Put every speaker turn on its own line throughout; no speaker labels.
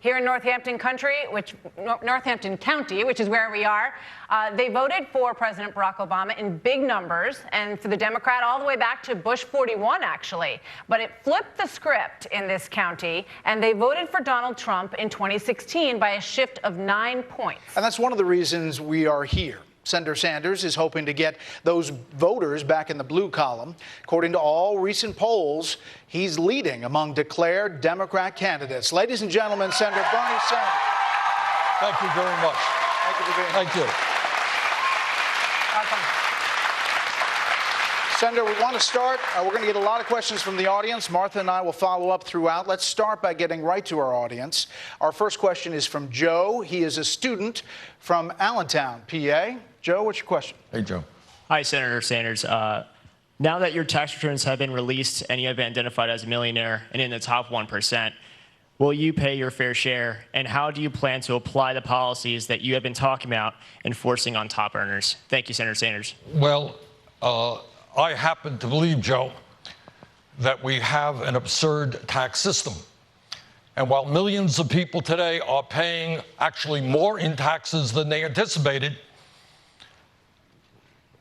Here in Northampton County, which is where we are, they voted for President Barack Obama in big numbers, and for the Democrat all the way back to Bush 41, actually. But it flipped the script in this county, and they voted for Donald Trump in 2016 by a shift of 9 points.
And that's one of the reasons we are here. Senator Sanders is hoping to get those voters back in the blue column. According to all recent polls, he's leading among declared Democrat candidates. Ladies and gentlemen, Senator Bernie Sanders.
Thank you very much.
Thank you for being here.
Thank you.
Welcome.
Senator, we want to start. We're going to get a lot of questions from the audience. Martha and I will follow up throughout. Let's start by getting right to our audience. Our first question is from Joe. He is a student from Allentown, PA. Joe, what's your question?
Hey, Joe.
Hi, Senator Sanders. Now that your tax returns have been released and you have been identified as a millionaire and in the top 1%, will you pay your fair share? And how do you plan to apply the policies that you have been talking about enforcing on top earners? Thank you, Senator Sanders.
Well, I happen to believe, Joe, that we have an absurd tax system. And while millions of people today are paying actually more in taxes than they anticipated,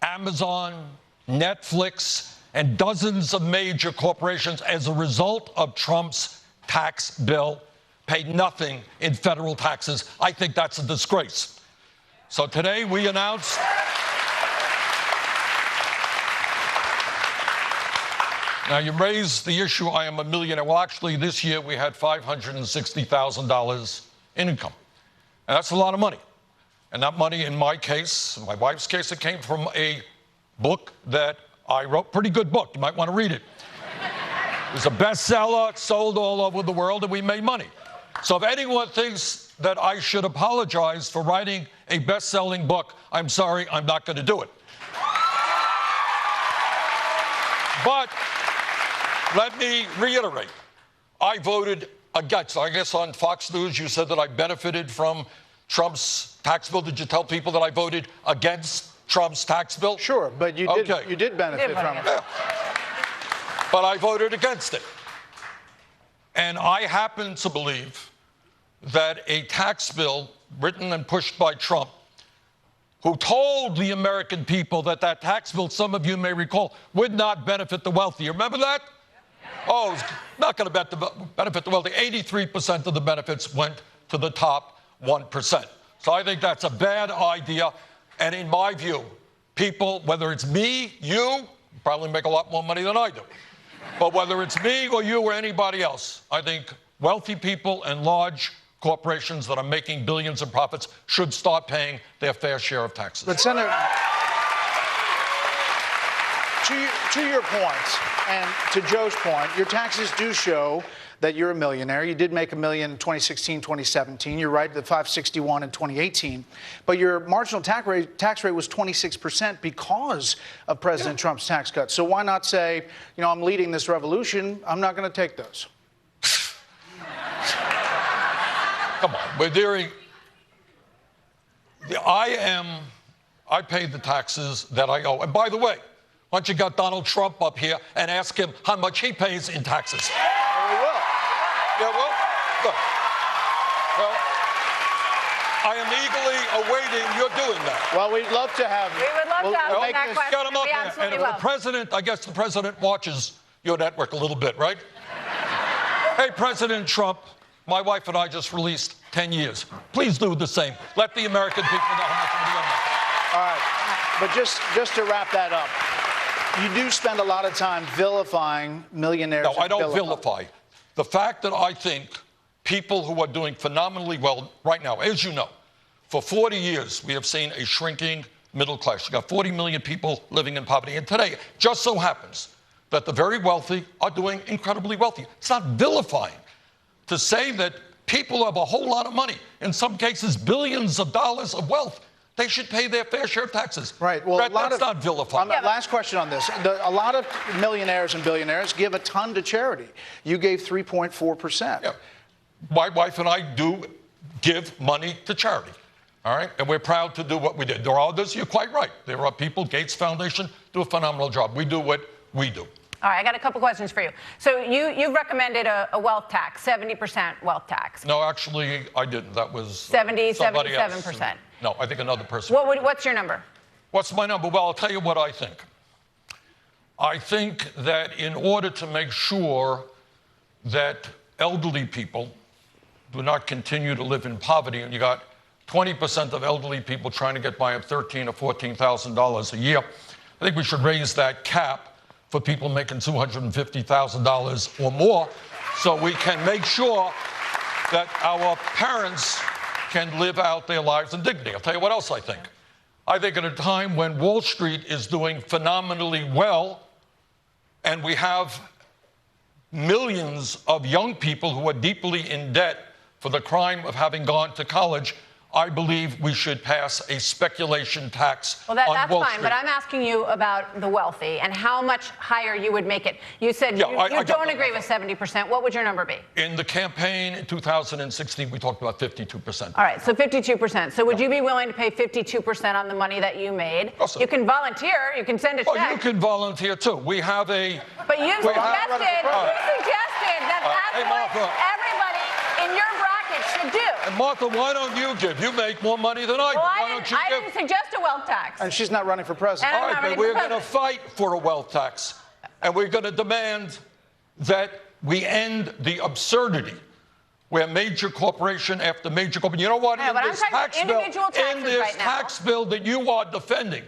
Amazon, Netflix, and dozens of major corporations, as a result of Trump's tax bill, paid nothing in federal taxes. I think that's a disgrace. So today we announced now you raised the issue, I am a millionaire. Well, actually, this year we had $560,000 in income. And that's a lot of money. And that money, in my case, my wife's case, it came from a book that I wrote. Pretty good book. You might want to read it. It was a bestseller. It sold all over the world, and we made money. So if anyone thinks that I should apologize for writing a best-selling book, I'm sorry, I'm not going to do it. But let me reiterate. I voted against. I guess on Fox News you said that I benefited from Trump's tax bill. Did you tell people that I voted against Trump's tax bill?
Sure, but you did benefit from it.
Yeah. But I voted against it. And I happen to believe that a tax bill written and pushed by Trump, who told the American people that that tax bill, some of you may recall, would not benefit the wealthy. You remember that? Oh, it's not going to benefit the wealthy. 83% of the benefits went to the top 1%. So I think that's a bad idea. And in my view, people, whether it's me, you probably make a lot more money than I do. But whether it's me or you or anybody else, I think wealthy people and large corporations that are making billions in profits should start paying their fair share of taxes.
But Senator, to your point, and to Joe's point, your taxes do show that you're a millionaire. You did make $1 million in 2016, 2017. You're right, the $561 in 2018. But your marginal tax rate was 26% because of President Trump's tax cuts. So why not say, I'm leading this revolution. I'm not going to take those.
Come on, we're doing. I paid the taxes that I owe. And by the way, why don't you get Donald Trump up here and ask him how much he pays in taxes?
We will.
Yeah, well, good. Well, I am eagerly awaiting your doing that.
Well, we'd love to have you.
We would love to have you that question.
Get him up
We
here.
absolutely
And if
will.
the president, I guess the president watches your network a little bit, right? Hey, President Trump, my wife and I just released 10 years. Please do the same. Let the American people know how much money you're making.
All right. But just to wrap that up, you do spend a lot of time vilifying millionaires.
No, I don't vilify. The fact that I think people who are doing phenomenally well right now, as you know, for 40 years, we have seen a shrinking middle class. You've got 40 million people living in poverty. And today, just so happens that the very wealthy are doing incredibly wealthy. It's not vilifying to say that people have a whole lot of money, in some cases billions of dollars of wealth. They should pay their fair share of taxes.
Right. Well,
that's not vilifying.
Last question on this. A lot of millionaires and billionaires give a ton to charity. You gave 3.4%.
Yeah. My wife and I do give money to charity. All right? And we're proud to do what we did. There are others, you're quite right. There are people, Gates Foundation, do a phenomenal job. We do what we do.
All right, I got a couple questions for you. So you've recommended a wealth tax, 70% wealth tax.
No, actually, I didn't. That was
77%.
No, I think another person.
What's your number?
What's my number? Well, I'll tell you what I think. I think that in order to make sure that elderly people do not continue to live in poverty, and you got 20% of elderly people trying to get by at $13,000 or $14,000 a year, I think we should raise that cap for people making $250,000 or more, so we can make sure that our parents can live out their lives in dignity. I'll tell you what else I think. I think at a time when Wall Street is doing phenomenally well, and we have millions of young people who are deeply in debt for the crime of having gone to college, I believe we should pass a speculation tax on Wall Street.
Well, that's fine, but I'm asking you about the wealthy and how much higher you would make it. You said you don't agree with 70%. What would your number be?
In the campaign in 2016, we talked about 52%.
All right, so 52%. So would you be willing to pay 52% on the money that you made?
Also,
you can volunteer. You can send a check.
Oh, you can volunteer, too. We have a...
But you suggested that that's what everybody in your bracket should do.
And Martha, why don't you give? You make more money than I do. Why don't you give?
I didn't suggest a wealth tax.
And she's not running for president.
All right, but we're going to fight for a wealth tax. And we're going to demand that we end the absurdity where major corporation after major corporation. You know what?
Yeah,
in this tax bill that you are defending,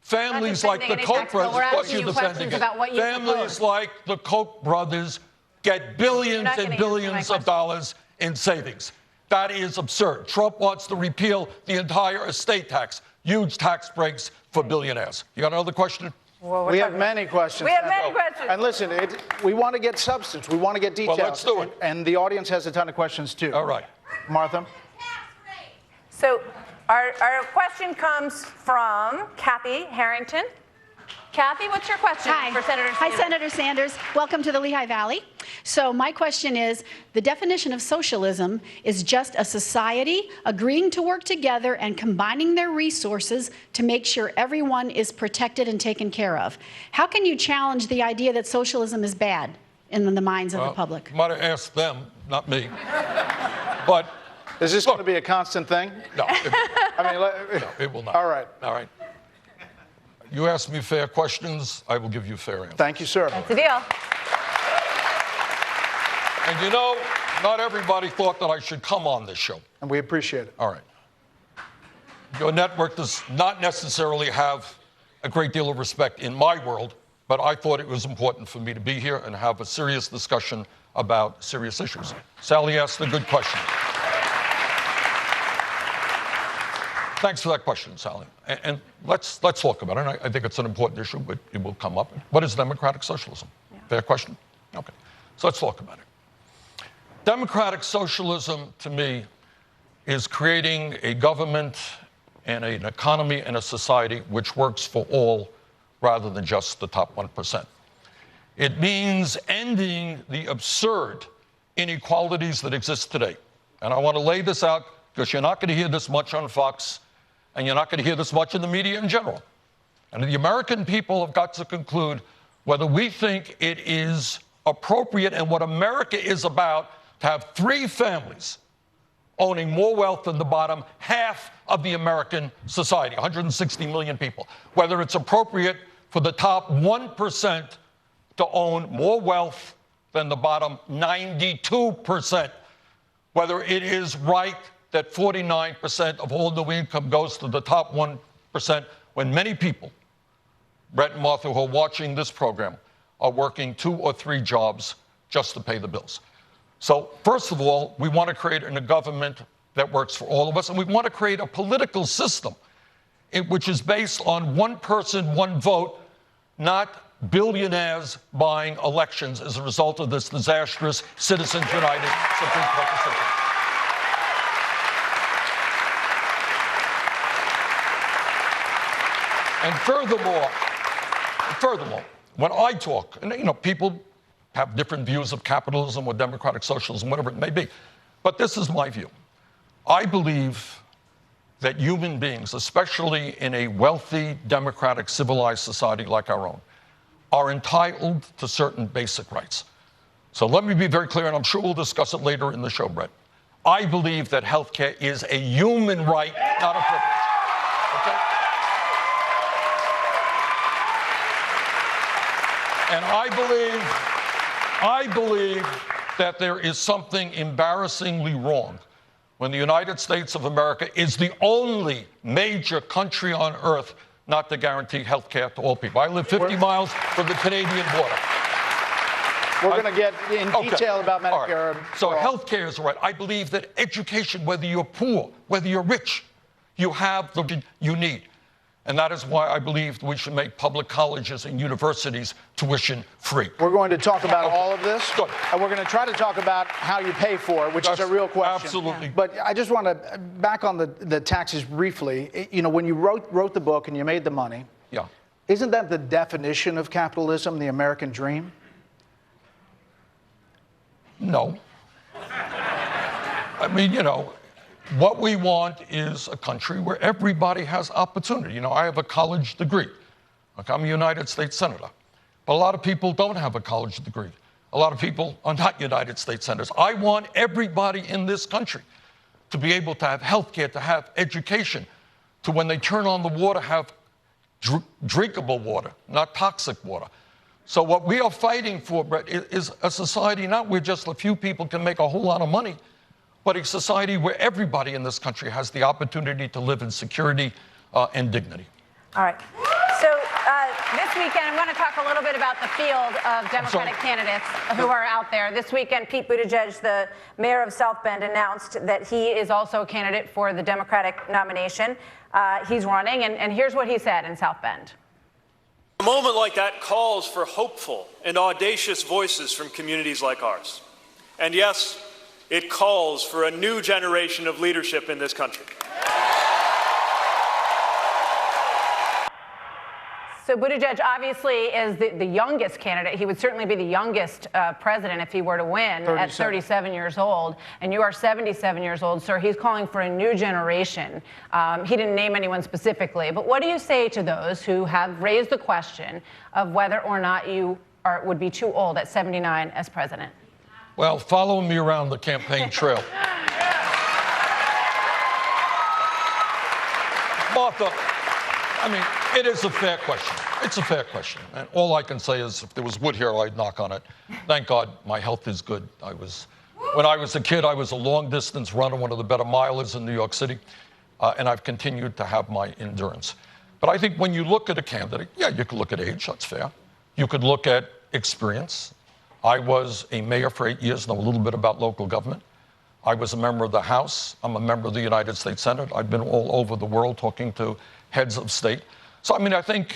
families like the Koch brothers, of course you're defending it. Families like the Koch brothers get billions and billions of dollars in savings. That is absurd. Trump wants to repeal the entire estate tax, huge tax breaks for billionaires. You got another question?
Well, we have many questions.
We have many questions.
And listen, we want to get substance. We want to get details.
Well, let's do it.
And the audience has a ton of questions, too.
All right.
Martha?
So our question comes from Kathy Harrington. Kathy, what's your question for Senator Sanders?
Hi, Senator Sanders. Welcome to the Lehigh Valley. So my question is, the definition of socialism is just a society agreeing to work together and combining their resources to make sure everyone is protected and taken care of. How can you challenge the idea that socialism is bad in the minds of the public?
You might have asked them, not me. But
is this going to be a constant thing?
No. No, it will not.
All right.
All right. You ask me fair questions, I will give you fair answers.
Thank you, sir.
That's the deal.
And you know, not everybody thought that I should come on this show.
And we appreciate it.
All right. Your network does not necessarily have a great deal of respect in my world, but I thought it was important for me to be here and have a serious discussion about serious issues. Sally asked a good question. Thanks for that question, Sally. And let's talk about it. And I think it's an important issue, but it will come up. What is democratic socialism? Yeah. Fair question? Okay. So let's talk about it. Democratic socialism, to me, is creating a government and an economy and a society which works for all rather than just the top 1%. It means ending the absurd inequalities that exist today. And I want to lay this out because you're not going to hear this much on Fox, and you're not going to hear this much in the media in general. And the American people have got to conclude whether we think it is appropriate and what America is about to have 3 families owning more wealth than the bottom half of the American society, 160 million people. Whether it's appropriate for the top 1% to own more wealth than the bottom 92%. Whether it is right that 49% of all new income goes to the top 1%, when many people, Brett and Martha, who are watching this program, are working 2 or 3 jobs just to pay the bills. So, first of all, we want to create a government that works for all of us, and we want to create a political system which is based on one person, one vote, not billionaires buying elections as a result of this disastrous Citizens United Supreme Court decision. And furthermore, when I talk, and you know, people have different views of capitalism or democratic socialism, whatever it may be, but this is my view. I believe that human beings, especially in a wealthy, democratic, civilized society like our own, are entitled to certain basic rights. So let me be very clear, and I'm sure we'll discuss it later in the show, Brett. I believe that health care is a human right, not a privilege. Okay? And I believe that there is something embarrassingly wrong when the United States of America is the only major country on earth not to guarantee health care to all people. I live 50 miles from the Canadian border.
We're going to get in detail about Medicare.
Right. So health care is a right. I believe that education, whether you're poor, whether you're rich, you have the you need. And that is why I believe we should make public colleges and universities tuition free.
We're going to talk about all of this.
Good.
And we're going to try to talk about how you pay for it, which is a real question.
Absolutely.
But I just want to, back on the taxes briefly, you know, when you wrote the book and you made the money,
Yeah.
isn't that the definition of capitalism, the American dream?
No. I mean, you know, what we want is a country where everybody has opportunity. You know, I have a college degree. Like, I'm a United States Senator. But a lot of people don't have a college degree. A lot of people are not United States Senators. I want everybody in this country to be able to have health care, to have education, to when they turn on the water, have drinkable water, not toxic water. So what we are fighting for, Brett, is a society not where just a few people can make a whole lot of money, but a society where everybody in this country has the opportunity to live in security and dignity.
All right. So this weekend, I want to talk a little bit about the field of Democratic candidates who are out there. This weekend, Pete Buttigieg, the mayor of South Bend, announced that he is also a candidate for the Democratic nomination. He's running, and here's what he said in South Bend.
A moment like that calls for hopeful and audacious voices from communities like ours. And yes, it calls for a new generation of leadership in this country.
So Buttigieg obviously is the youngest candidate. He would certainly be the youngest president if he were to win at 37 years old. And you are 77 years old, sir. He's calling for a new generation. He didn't name anyone specifically. But what do you say to those who have raised the question of whether or not you would be too old at 79 as president?
Well, follow me around the campaign trail. Martha, I mean, it is a fair question. It's a fair question. And all I can say is if there was wood here, I'd knock on it. Thank God my health is good. When I was a kid, I was a long-distance runner, one of the better milers in New York City, and I've continued to have my endurance. But I think when you look at a candidate, yeah, you could look at age, that's fair. You could look at experience. I was a mayor for 8 years, know a little bit about local government. I was a member of the House. I'm a member of the United States Senate. I've been all over the world talking to heads of state. So, I mean, I think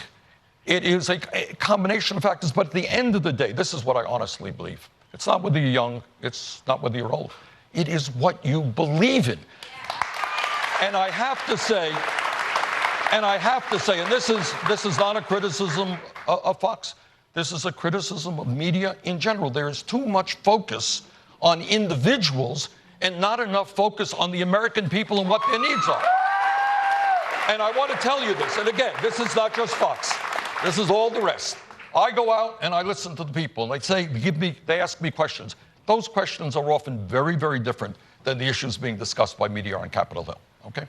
it is a combination of factors. But at the end of the day, this is what I honestly believe. It's not whether you're young. It's not whether you're old. It is what you believe in. And I have to say, and this is not a criticism of Fox. This is a criticism of media in general. There is too much focus on individuals and not enough focus on the American people and what their needs are. And I want to tell you this, and again, this is not just Fox. This is all the rest. I go out and I listen to the people, and they ask me questions. Those questions are often very, very different than the issues being discussed by media on Capitol Hill, okay?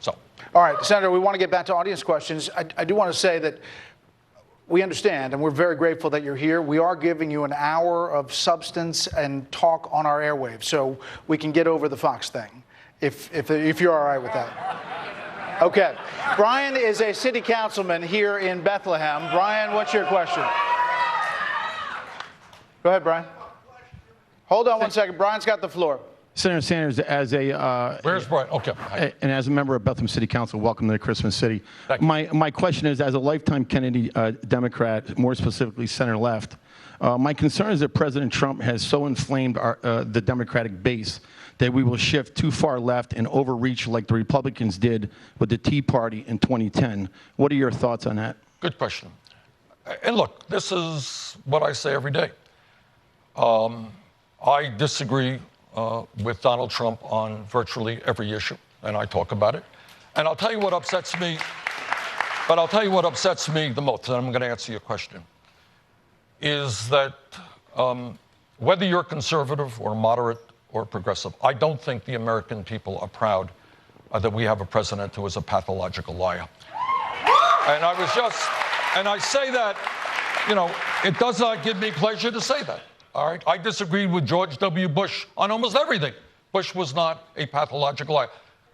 So.
All right, Senator, we want to get back to audience questions. I do want to say that we understand, and we're very grateful that you're here. We are giving you an hour of substance and talk on our airwaves, so we can get over the Fox thing, if you're all right with that. Okay. Brian is a city councilman here in Bethlehem. Brian, what's your question? Go ahead, Brian. Hold on one second. Brian's got the floor.
Senator Sanders, as a
Where's Brian? Okay.
And as a member of Bethlehem City Council, welcome to Christmas City. My question is, as a lifetime Kennedy Democrat, more specifically center left, my concern is that President Trump has so inflamed the Democratic base that we will shift too far left and overreach like the Republicans did with the Tea Party in 2010. What are your thoughts on that?
Good question. And look, this is what I say every day. I disagree with Donald Trump on virtually every issue, and I talk about it. And I'll tell you what upsets me, the most, and I'm going to answer your question. is that whether you're conservative or moderate or progressive, I don't think the American people are proud that we have a president who is a pathological liar. And I say that, it does not give me pleasure to say that. All right. I disagreed with George W. Bush on almost everything. Bush was not a pathological liar.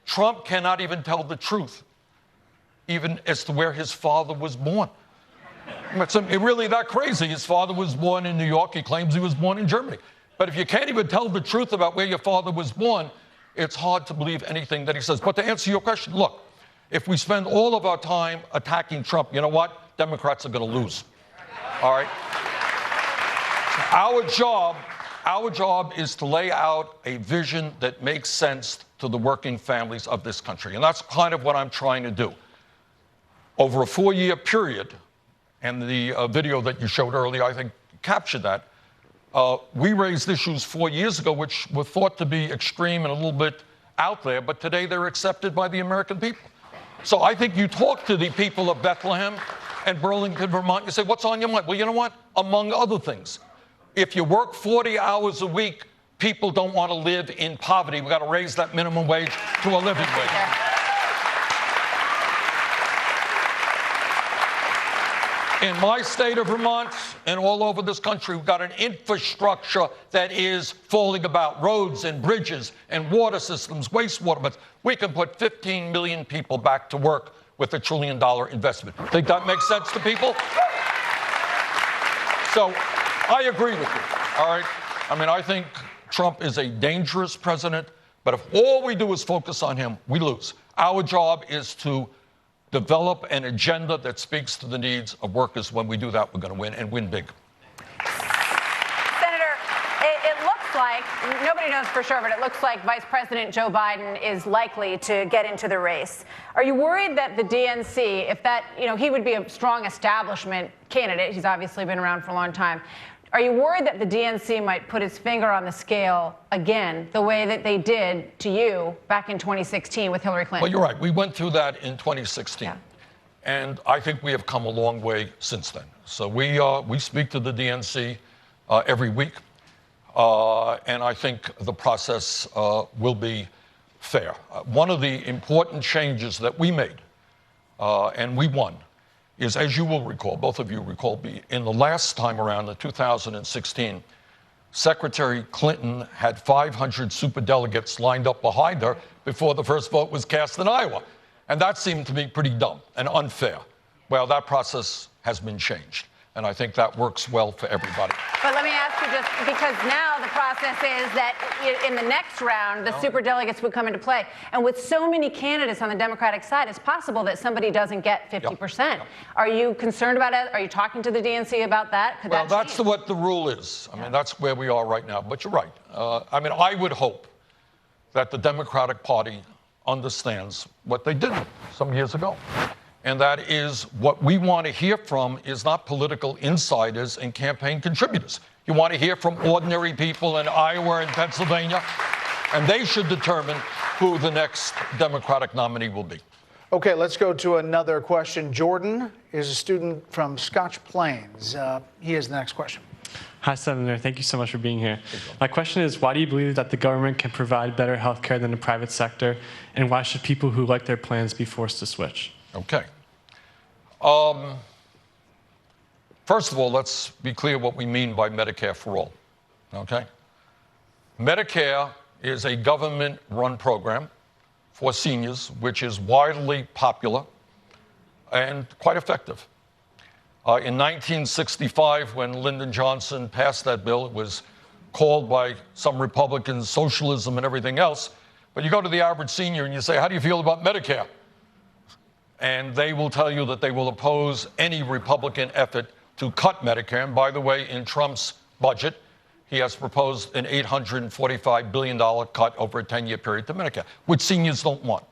Trump cannot even tell the truth, even as to where his father was born. It's really that crazy. His father was born in New York. He claims he was born in Germany. But if you can't even tell the truth about where your father was born, it's hard to believe anything that he says. But to answer your question, look, if we spend all of our time attacking Trump, you know what? Democrats are going to lose. All right? Our job is to lay out a vision that makes sense to the working families of this country. And that's kind of what I'm trying to do. Over a 4-year period, and the video that you showed earlier, I think, captured that, we raised issues 4 years ago which were thought to be extreme and a little bit out there, but today they're accepted by the American people. So I think you talk to the people of Bethlehem and Burlington, Vermont, you say, what's on your mind? Well, you know what? Among other things, if you work 40 hours a week, people don't want to live in poverty. We've got to raise that minimum wage to a living wage. In my state of Vermont and all over this country, we've got an infrastructure that is falling about, roads and bridges and water systems, wastewater. But we can put 15 million people back to work with $1 trillion investment. Think that makes sense to people? So I agree with you, all right? I mean, I think Trump is a dangerous president, but if all we do is focus on him, we lose. Our job is to develop an agenda that speaks to the needs of workers. When we do that, we're going to win, and win big.
Senator, it looks like, nobody knows for sure, but it looks like Vice President Joe Biden is likely to get into the race. Are you worried that the DNC, if that, he would be a strong establishment candidate, he's obviously been around for a long time, are you worried that the DNC might put its finger on the scale again, the way that they did to you back in 2016 with Hillary Clinton?
Well, you're right. We went through that in 2016. Yeah. And I think we have come a long way since then. So we speak to the DNC every week. And I think the process will be fair. One of the important changes that we made, and we won, is, as you will recall, both of you recall, in the last time around, in 2016, Secretary Clinton had 500 superdelegates lined up behind her before the first vote was cast in Iowa. And that seemed to me pretty dumb and unfair. Well, that process has been changed. And I think that works well for everybody.
But let me ask you, just because now the process is that in the next round, the superdelegates would come into play. And with so many candidates on the Democratic side, it's possible that somebody doesn't get 50%. Yeah. Are you concerned about it? Are you talking to the DNC about that?
Well, that's what the rule is. I mean, that's where we are right now. But you're right. I would hope that the Democratic Party understands what they did some years ago. And that is, what we want to hear from is not political insiders and campaign contributors. You want to hear from ordinary people in Iowa and Pennsylvania, and they should determine who the next Democratic nominee will be.
Okay, let's go to another question. Jordan is a student from Scotch Plains. He has the next question.
Hi, Senator. Thank you so much for being here. My question is, why do you believe that the government can provide better health care than the private sector, and why should people who like their plans be forced to switch?
Okay. First of all, let's be clear what we mean by Medicare for all. Okay? Medicare is a government-run program for seniors, which is widely popular and quite effective. In 1965, when Lyndon Johnson passed that bill, it was called by some Republicans socialism and everything else. But you go to the average senior and you say, how do you feel about Medicare? And they will tell you that they will oppose any Republican effort to cut Medicare. And by the way, in Trump's budget, he has proposed an $845 billion cut over a 10-year period to Medicare, which seniors don't want.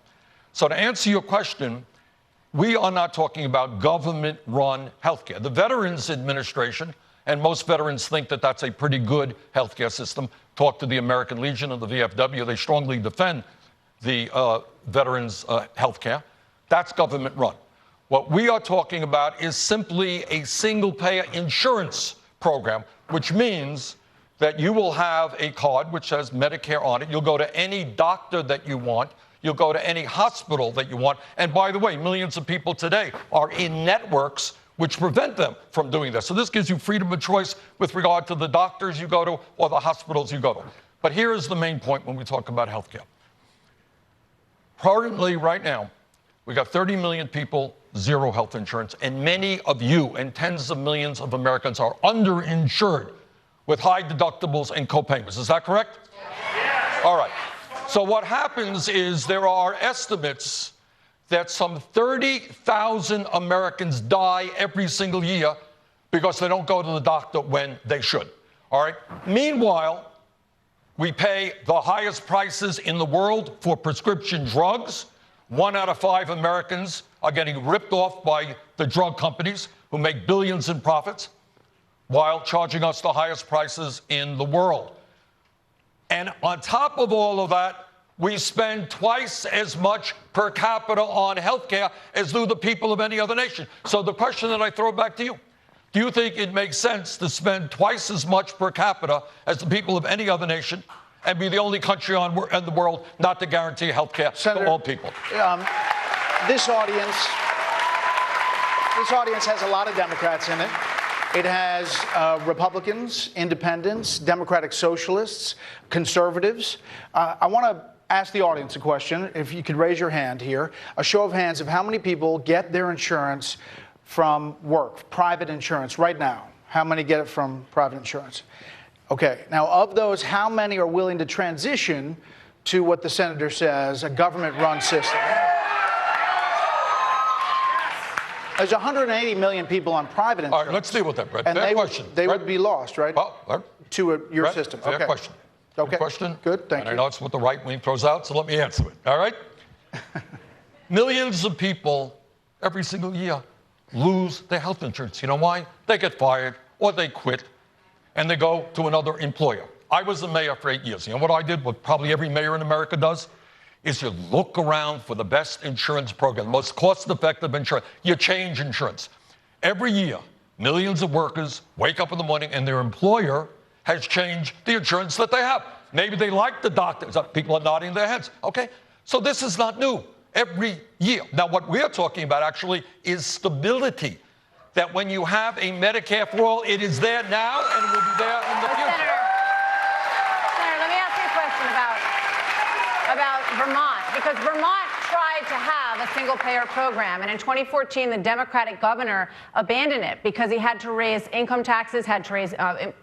So to answer your question, we are not talking about government-run health care. The Veterans Administration, and most veterans think that that's a pretty good health care system. Talk to the American Legion and the VFW. They strongly defend the veterans' health care. That's government-run. What we are talking about is simply a single-payer insurance program, which means that you will have a card which says Medicare on it. You'll go to any doctor that you want. You'll go to any hospital that you want. And by the way, millions of people today are in networks which prevent them from doing this. So this gives you freedom of choice with regard to the doctors you go to or the hospitals you go to. But here is the main point when we talk about healthcare. Currently, right now, we got 30 million people, zero health insurance, and many of you and tens of millions of Americans are underinsured with high deductibles and copayments. Is that correct? Yes. All right. So what happens is there are estimates that some 30,000 Americans die every single year because they don't go to the doctor when they should. All right. Meanwhile, we pay the highest prices in the world for prescription drugs. 1 out of 5 Americans are getting ripped off by the drug companies who make billions in profits while charging us the highest prices in the world. And on top of all of that, we spend twice as much per capita on healthcare as do the people of any other nation. So the question that I throw back to you, do you think it makes sense to spend twice as much per capita as the people of any other nation and be the only country in the world not to guarantee health care to all people?
This audience has a lot of Democrats in it. It has Republicans, independents, Democratic socialists, conservatives. I want to ask the audience a question. If you could raise your hand here. A show of hands of how many people get their insurance from work, private insurance, right now. How many get it from private insurance? Okay, now of those, how many are willing to transition to what the senator says, a government-run system? There's 180 million people on private insurance.
All right, let's deal with that, Brett.
And
fair question.
They would be lost, right?
Well,
to your
Brett,
system.
Fair
okay.
question.
Okay.
Good question.
Good, thank you.
I know it's what the right wing throws out, so let me answer it. All right? Millions of people every single year lose their health insurance. You know why? They get fired or they quit and they go to another employer. I was the mayor for 8 years. You know what I did? What probably every mayor in America does? Is you look around for the best insurance program, the most cost-effective insurance. You change insurance. Every year, millions of workers wake up in the morning and their employer has changed the insurance that they have. Maybe they like the doctors. People are nodding their heads. Okay? So this is not new. Every year. Now, what we're talking about actually is stability. That when you have a Medicare for all, it is there now and it will be there in the future.
Senator, let me ask you a question about Vermont, because Vermont tried to have a single-payer program, and in 2014, the Democratic governor abandoned it because he had to raise income taxes, had to raise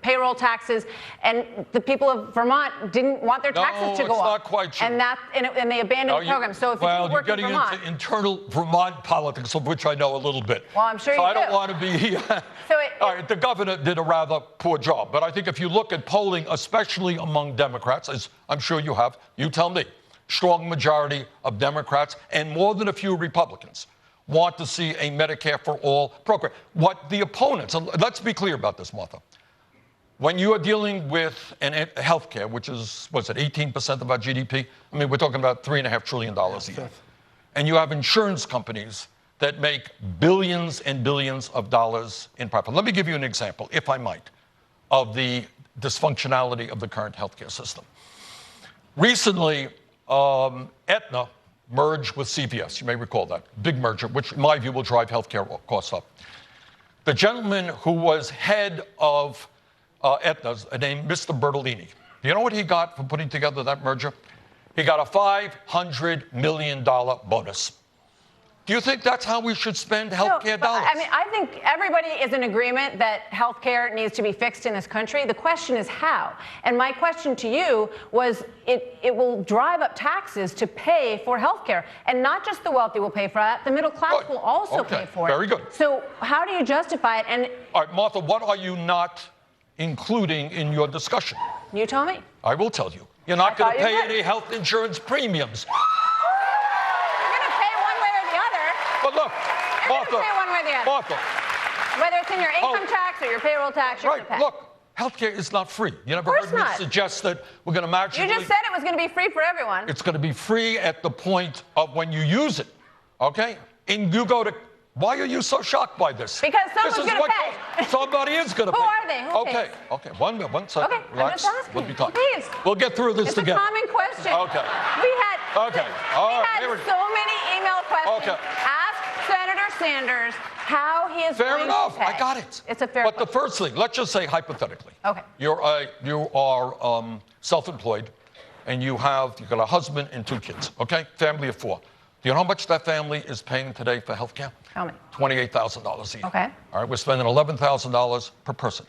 payroll taxes, and the people of Vermont didn't want their taxes to go up.
No, it's not quite true.
And they abandoned the program. So if you work in Vermont,
you're getting into internal Vermont politics, of which I know a little bit.
Well, I'm sure you
do.
do.
I don't want to be here. All right, the governor did a rather poor job, but I think if you look at polling, especially among Democrats, as I'm sure you have, you tell me, strong majority of Democrats and more than a few Republicans want to see a Medicare for all program. What the opponents, and let's be clear about this, Martha. When you are dealing with health care, which is, what's it, 18% of our GDP? I mean, we're talking about $3.5 trillion a year. And you have insurance companies that make billions and billions of dollars in profit. Let me give you an example, if I might, of the dysfunctionality of the current healthcare system. Recently, Aetna merged with CVS. You may recall that. Big merger, which in my view will drive healthcare costs up. The gentleman who was head of Aetna's named Mr. Bertolini. Do you know what he got for putting together that merger? He got a $500 million bonus. Do you think that's how we should spend healthcare dollars?
I mean, I think everybody is in agreement that healthcare needs to be fixed in this country. The question is how. And my question to you was, it will drive up taxes to pay for healthcare. And not just the wealthy will pay for that, the middle class will also pay for it.
Very good.
So how do you justify it? And
all right, Martha, what are you not including in your discussion?
You tell me.
I will tell you. You're not going to pay any health insurance premiums. But look, Martha,
whether it's in your income tax or your payroll tax, you're going to pay.
Look, healthcare is not free. You never heard me suggest that we're going to magically...
You just said it was going to be free for everyone.
It's going to be free at the point of when you use it, okay? And you go to Why are you so shocked by this?
Because
This
someone's
is
going to
what
pay.
Somebody is going to pay.
Who are they? Who
Okay,
pays?
okay. One minute, 1 second.
Okay, I'm
Relax.
just asking.
We'll be talking.
Please.
We'll get through this
It's
together.
a common question.
Okay.
We had,
Okay. All right.
we
Here we
had
go.
so many email questions.
Okay.
Ask Senator Sanders how he is
Fair
going
enough.
to pay.
I got it.
It's a fair
But the
question.
first thing, let's just say hypothetically.
Okay.
You are self-employed, and you've got a husband and 2 kids. Okay, family of 4. Do you know how much that family is paying today for health care?
How many?
$28,000 a year.
Okay.
All right, we're spending $11,000 per person.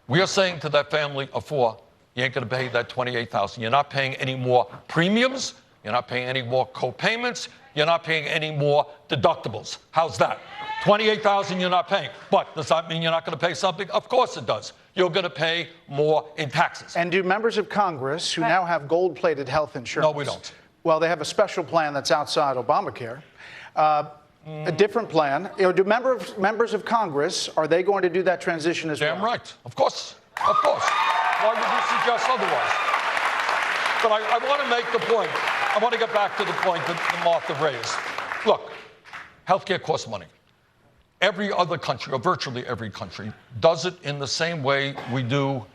We are saying to that family of 4, you ain't going to pay that $28,000. You're not paying any more premiums. You're not paying any more co-payments. You're not paying any more deductibles. How's that? $28,000 you're not paying. But does that mean you're not going to pay something? Of course it does. You're going to pay more in taxes.
And do members of Congress who now have gold-plated health insurance?
No, we don't.
Well, they have a special plan that's outside Obamacare. A different plan. You know, do members of Congress, are they going to do that transition as well?
Damn right. Of course. Of course. Why would you suggest otherwise? But I want to make the point. I want to get back to the point that Martha raised. Look, healthcare costs money. Every other country, or virtually every country, does it in the same way we do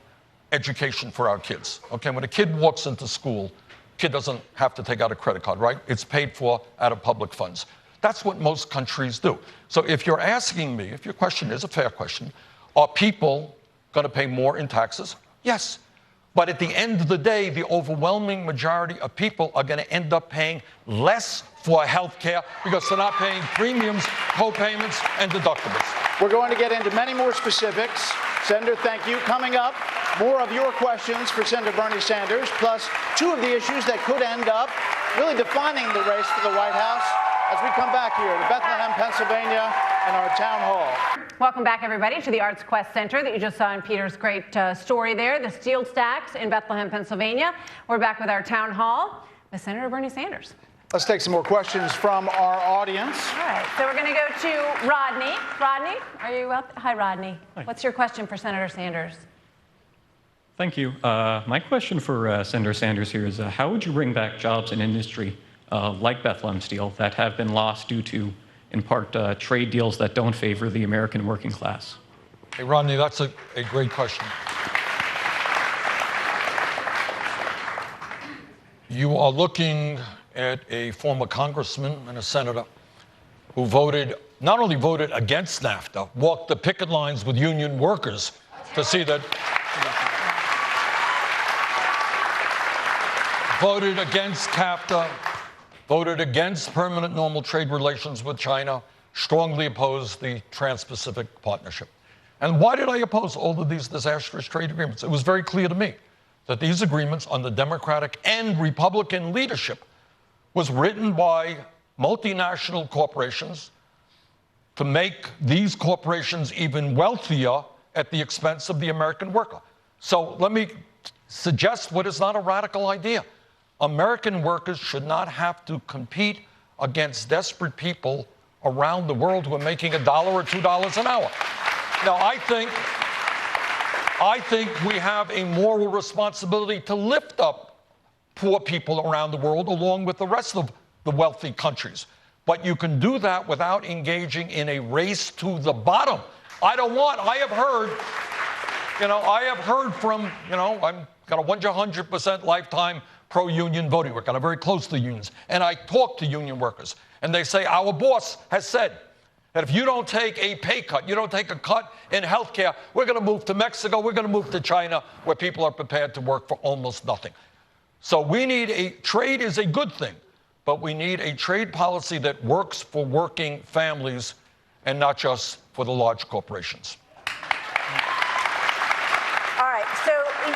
education for our kids. Okay, when a kid walks into school, kid doesn't have to take out a credit card, right? It's paid for out of public funds. That's what most countries do. So if you're asking me, if your question is a fair question, are people going to pay more in taxes? Yes. But at the end of the day, the overwhelming majority of people are going to end up paying less for health care because they're not paying premiums, co-payments, and deductibles.
We're going to get into many more specifics. Senator, thank you. Coming up, more of your questions for Senator Bernie Sanders, plus 2 of the issues that could end up really defining the race for the White House as we come back here to Bethlehem, Pennsylvania, and our town hall.
Welcome back, everybody, to the Arts Quest Center that you just saw in Peter's great story there, the steel stacks in Bethlehem, Pennsylvania. We're back with our town hall with Senator Bernie Sanders.
Let's take some more questions from our audience.
All right, so we're going to go to Rodney. Rodney, are you out? Hi, Rodney.
Hi.
What's your question for Senator Sanders?
Thank you. My question for Senator Sanders here is, how would you bring back jobs in industry like Bethlehem Steel that have been lost due to, in part, trade deals that don't favor the American working class?
Hey, Rodney, that's a great question. You are looking at a former congressman and a senator who not only voted against NAFTA, walked the picket lines with union workers to see that, voted against CAFTA, voted against permanent normal trade relations with China, strongly opposed the Trans-Pacific Partnership. And why did I oppose all of these disastrous trade agreements? It was very clear to me that these agreements under Democratic and Republican leadership was written by multinational corporations to make these corporations even wealthier at the expense of the American worker. So let me suggest what is not a radical idea. American workers should not have to compete against desperate people around the world who are making $1 or $2 an hour. Now, I think we have a moral responsibility to lift up poor people around the world along with the rest of the wealthy countries. But you can do that without engaging in a race to the bottom. I have heard from, I've got a 100% lifetime pro-union voting work, and I'm very close to the unions. And I talk to union workers, and they say, our boss has said that if you don't take a pay cut, you don't take a cut in health care, we're going to move to Mexico, we're going to move to China, where people are prepared to work for almost nothing. So trade is a good thing, but we need a trade policy that works for working families and not just for the large corporations.
All right, so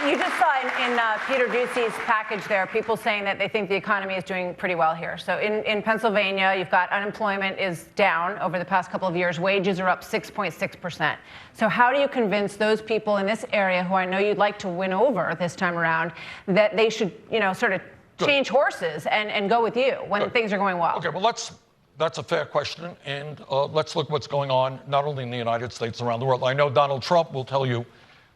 you just saw in Peter Ducey's package there, people saying that they think the economy is doing pretty well here. So in Pennsylvania, you've got unemployment is down over the past couple of years. Wages are up 6.6%. So how do you convince those people in this area who I know you'd like to win over this time around that they should, sort of change horses and go with you when things are going well?
Okay, well, that's a fair question, and let's look what's going on not only in the United States, around the world. I know Donald Trump will tell you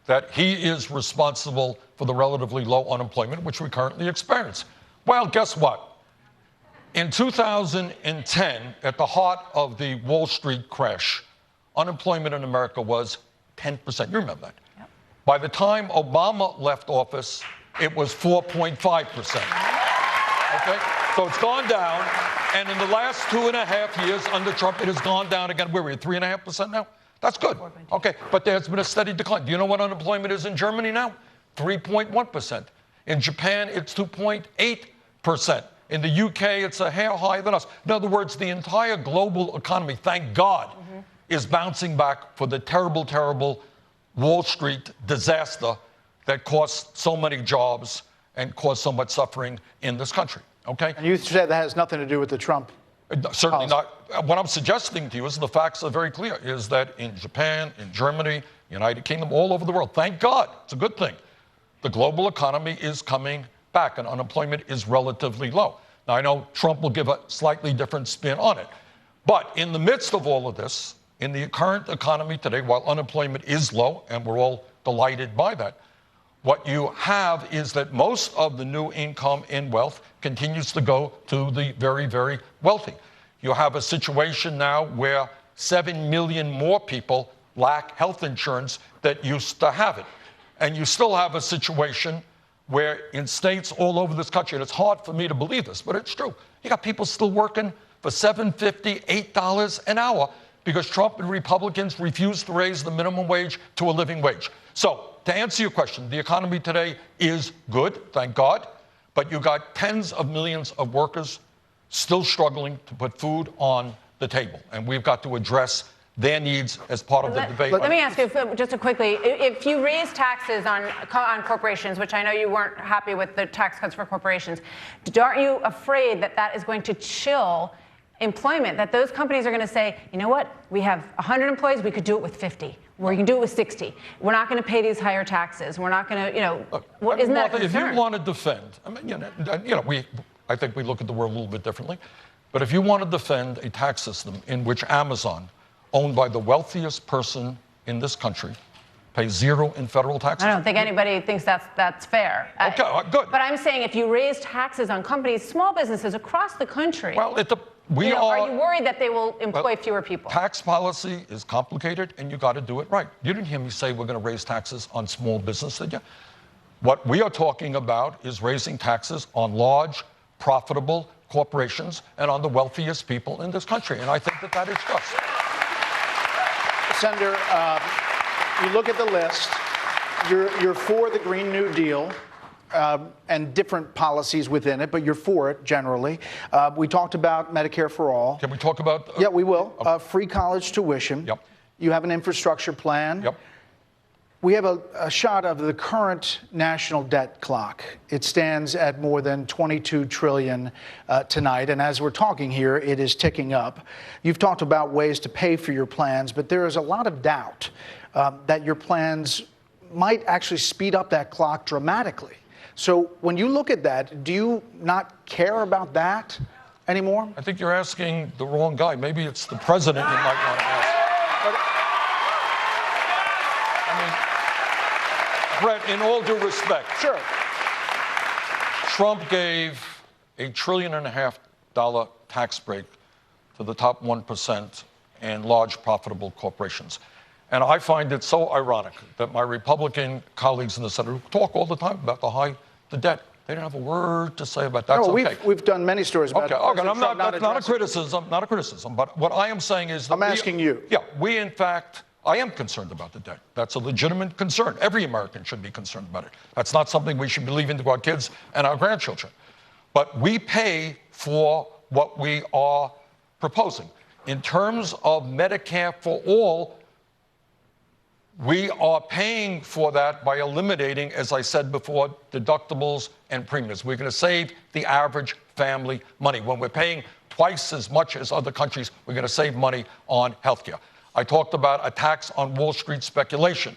that he is responsible for the relatively low unemployment which we currently experience. Well, guess what? In 2010, at the heart of the Wall Street crash, unemployment in America was 10%. You remember that? Yep. By the time Obama left office, it was 4.5%. Okay? So it's gone down. And in the last 2.5 years under Trump, it has gone down again. Where are we at 3.5% now? That's good. Okay, but there's been a steady decline. Do you know what unemployment is in Germany now? 3.1%. In Japan, it's 2.8%. In the UK, it's a hair higher than us. In other words, the entire global economy, thank God, is bouncing back for the terrible, terrible Wall Street disaster that cost so many jobs and caused so much suffering in this country. Okay?
And you said that has nothing to do with the Trump
Certainly
policy.
not. What I'm suggesting to you is the facts are very clear, is that in Japan, in Germany, United Kingdom, all over the world, thank God, it's a good thing, the global economy is coming back and unemployment is relatively low. Now, I know Trump will give a slightly different spin on it. But in the midst of all of this, in the current economy today, while unemployment is low, and we're all delighted by that, what you have is that most of the new income in wealth continues to go to the very, very wealthy. You have a situation now where 7 million more people lack health insurance that used to have it. And you still have a situation where in states all over this country, and it's hard for me to believe this, but it's true, you got people still working for $7.50, $8 an hour because Trump and Republicans refused to raise the minimum wage to a living wage. So, to answer your question, the economy today is good, thank God, but you got tens of millions of workers still struggling to put food on the table, and we've got to address their needs as part of the debate.
Let me ask you just quickly, if you raise taxes on corporations, which I know you weren't happy with the tax cuts for corporations, aren't you afraid that that is going to chill employment, that those companies are going to say, you know what, we have 100 employees, we could do it with 50. We can do it with 60. We're not going to pay these higher taxes. We're not going to, isn't that a concern?
If you want to defend, I think we look at the world a little bit differently, but if you want to defend a tax system in which Amazon, owned by the wealthiest person in this country, pays zero in federal taxes.
I don't think anybody thinks that's fair.
Okay, good.
But I'm saying if you raise taxes on companies, small businesses across the country,
well,
are you worried that they will employ fewer people?
Tax policy is complicated, and you got to do it right. You didn't hear me say we're going to raise taxes on small business, did you? What we are talking about is raising taxes on large, profitable corporations and on the wealthiest people in this country, and I think that is just.
Senator, you look at the list, you're for the Green New Deal and different policies within it, but you're for it generally. We talked about Medicare for all.
Can we talk about...
yeah, we will. Free college tuition.
Yep.
You have an infrastructure plan.
Yep.
We have a shot of the current national debt clock. It stands at more than $22 trillion tonight, and as we're talking here, it is ticking up. You've talked about ways to pay for your plans, but there is a lot of doubt that your plans might actually speed up that clock dramatically. So when you look at that, do you not care about that anymore?
I think you're asking the wrong guy. Maybe it's the president you might want to ask. Brett, in all due respect,
sure.
Trump gave $1.5 trillion tax break to the top 1% and large profitable corporations. And I find it so ironic that my Republican colleagues in the Senate who talk all the time about the debt, they don't have a word to say about that.
No,
okay.
We've done many stories about
it. Okay, that's not a criticism, but what I am saying is that
I'm asking you.
Yeah, we in fact, I am concerned about the debt. That's a legitimate concern. Every American should be concerned about it. That's not something we should be leaving to our kids and our grandchildren. But we pay for what we are proposing. In terms of Medicare for all, we are paying for that by eliminating, as I said before, deductibles and premiums. We're going to save the average family money. When we're paying twice as much as other countries, we're going to save money on health care. I talked about a tax on Wall Street speculation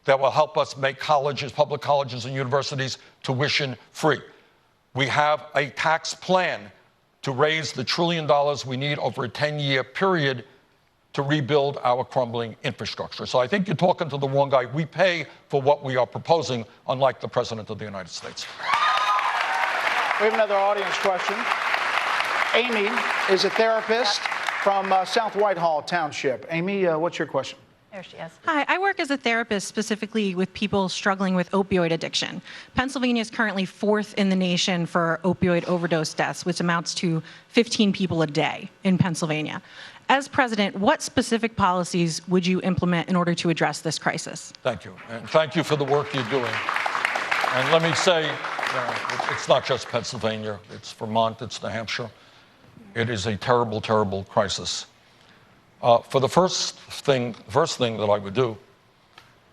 that will help us make colleges, public colleges and universities tuition free. We have a tax plan to raise the $1 trillion we need over a 10-year period to rebuild our crumbling infrastructure. So I think you're talking to the wrong guy. We pay for what we are proposing, unlike the President of the United States.
We have another audience question. Amy is a therapist from South Whitehall Township. Amy, what's your question?
There she is.
Hi, I work as a therapist specifically with people struggling with opioid addiction. Pennsylvania is currently 4th in the nation for opioid overdose deaths, which amounts to 15 people a day in Pennsylvania. As president, what specific policies would you implement in order to address this crisis?
Thank you. And thank you for the work you're doing. And let me say, it's not just Pennsylvania. It's Vermont. It's New Hampshire. It is a terrible, terrible crisis. For the first thing that I would do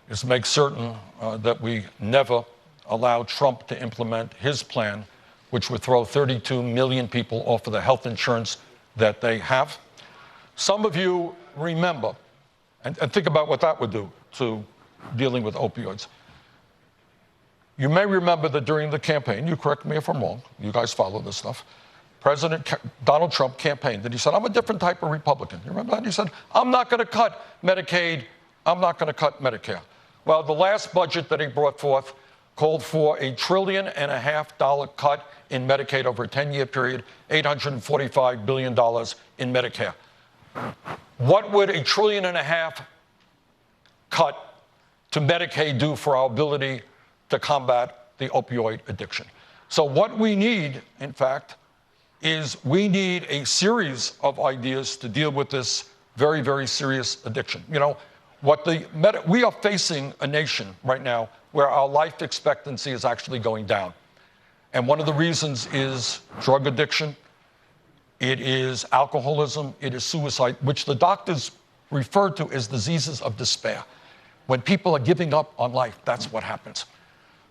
is make certain that we never allow Trump to implement his plan, which would throw 32 million people off of the health insurance that they have. Some of you remember, and think about what that would do to dealing with opioids. You may remember that during the campaign, you correct me if I'm wrong, you guys follow this stuff, President Donald Trump campaigned, and he said, I'm a different type of Republican. You remember that? He said, I'm not going to cut Medicaid. I'm not going to cut Medicare. Well, the last budget that he brought forth called for $1.5 trillion cut in Medicaid over a 10-year period, $845 billion in Medicare. What would $1.5 trillion cut to Medicaid do for our ability to combat the opioid addiction? So what we need, in fact, is we need a series of ideas to deal with this very, very serious addiction. You know, we are facing a nation right now where our life expectancy is actually going down. And one of the reasons is drug addiction, it is alcoholism, it is suicide, which the doctors refer to as diseases of despair. When people are giving up on life, that's what happens.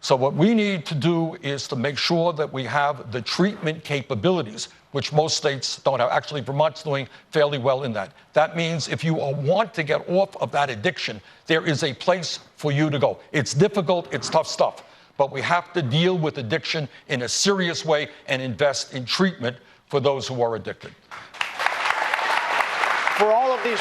So what we need to do is to make sure that we have the treatment capabilities, which most states don't have. Actually, Vermont's doing fairly well in that. That means if you want to get off of that addiction, there is a place for you to go. It's difficult, it's tough stuff, but we have to deal with addiction in a serious way and invest in treatment for those who are addicted.
For all of these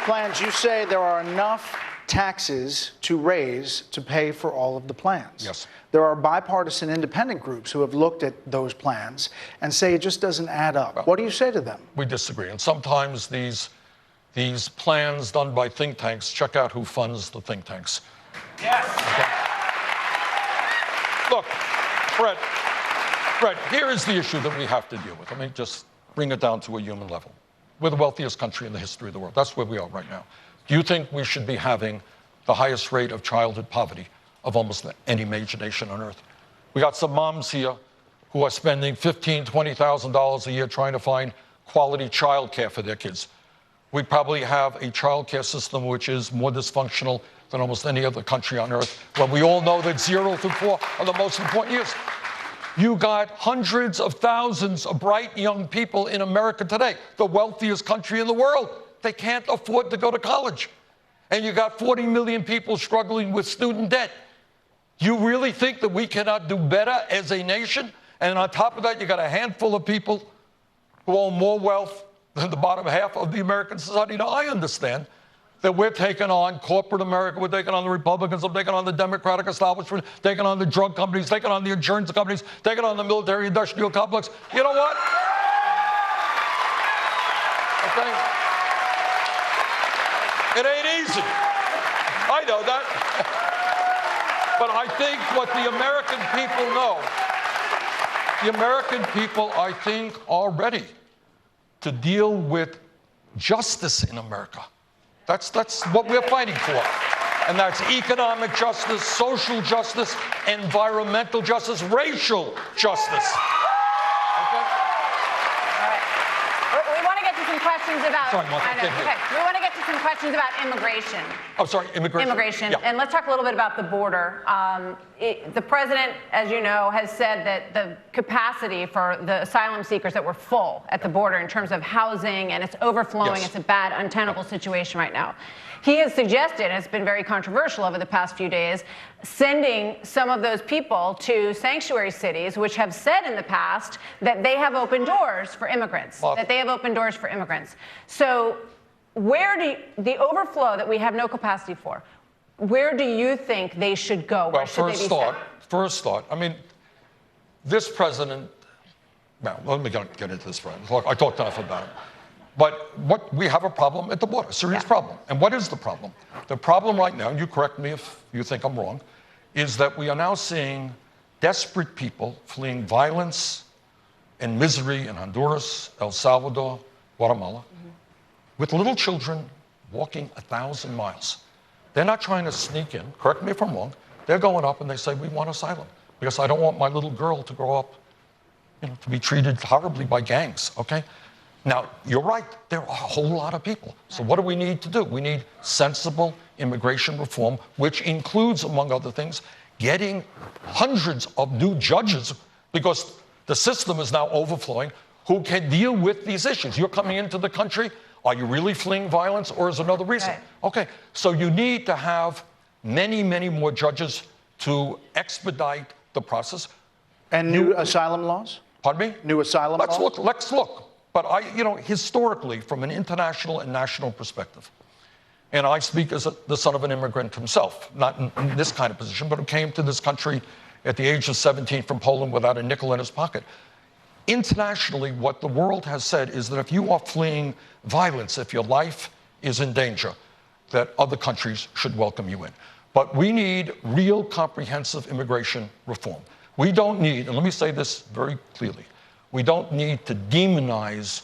plans, you say there are enough taxes to raise to pay for all of the plans.
Yes.
There are bipartisan independent groups who have looked at those plans and say it just doesn't add up. Well, what do you say to them? We
disagree. And sometimes these plans done by think tanks, check out who funds the think tanks.
Yes.
Okay. Look, Brett, here is the issue that we have to deal with. Let me just bring it down to a human level. We're the wealthiest country in the history of the world. That's where we are right now. Do you think we should be having the highest rate of childhood poverty of almost any major nation on earth? We got some moms here who are spending $15,000, $20,000 a year trying to find quality child care for their kids. We probably have a child care system which is more dysfunctional than almost any other country on earth. Well, we all know that 0 through 4 are the most important years. You got hundreds of thousands of bright young people in America today, the wealthiest country in the world. They can't afford to go to college. And you got 40 million people struggling with student debt. You really think that we cannot do better as a nation? And on top of that, you got a handful of people who own more wealth than the bottom half of the American society. Now, I understand that we're taking on corporate America, we're taking on the Republicans, we're taking on the Democratic establishment, taking on the drug companies, taking on the insurance companies, taking on the military-industrial complex. You know what? Okay. It ain't easy. I know that. But I think what the American people know, the American people, I think, are ready to deal with justice in America. That's what we're fighting for. And that's economic justice, social justice, environmental justice, racial justice.
Questions about,
sorry, Martha,
okay. We want to get to some questions about immigration.
Oh, sorry, immigration.
Immigration.
Yeah.
And let's talk a little bit about the border. The president, as you know, has said that the capacity for the asylum seekers that were full at the border in terms of housing and it's overflowing,
yes.
It's a bad, untenable situation right now. He has suggested, and it's been very controversial over the past few days, sending some of those people to sanctuary cities, which have said in the past that they have opened doors for immigrants, So where do the overflow that we have no capacity for, where do you think they should go? Where should they be sent?
First thought, I mean, this president Now, let me get into this, friend. Look, I talked enough about it. But we have a problem at the border, a serious problem. And what is the problem? The problem right now, and you correct me if you think I'm wrong, is that we are now seeing desperate people fleeing violence and misery in Honduras, El Salvador, Guatemala, with little children walking 1,000 miles. They're not trying to sneak in, correct me if I'm wrong, they're going up and they say, we want asylum, because I don't want my little girl to grow up, to be treated horribly by gangs, okay? Now, you're right, there are a whole lot of people. So what do we need to do? We need sensible immigration reform, which includes, among other things, getting hundreds of new judges, because the system is now overflowing, who can deal with these issues. You're coming into the country, are you really fleeing violence, or is another reason?
Right.
Okay, so you need to have many, many more judges to expedite the process.
And new asylum laws?
Pardon me?
New asylum laws?
Let's look. But historically, from an international and national perspective, and I speak as the son of an immigrant himself, not in this kind of position, but who came to this country at the age of 17 from Poland without a nickel in his pocket. Internationally, what the world has said is that if you are fleeing violence, if your life is in danger, that other countries should welcome you in. But we need real comprehensive immigration reform. We don't need, and let me say this very clearly, we don't need to demonize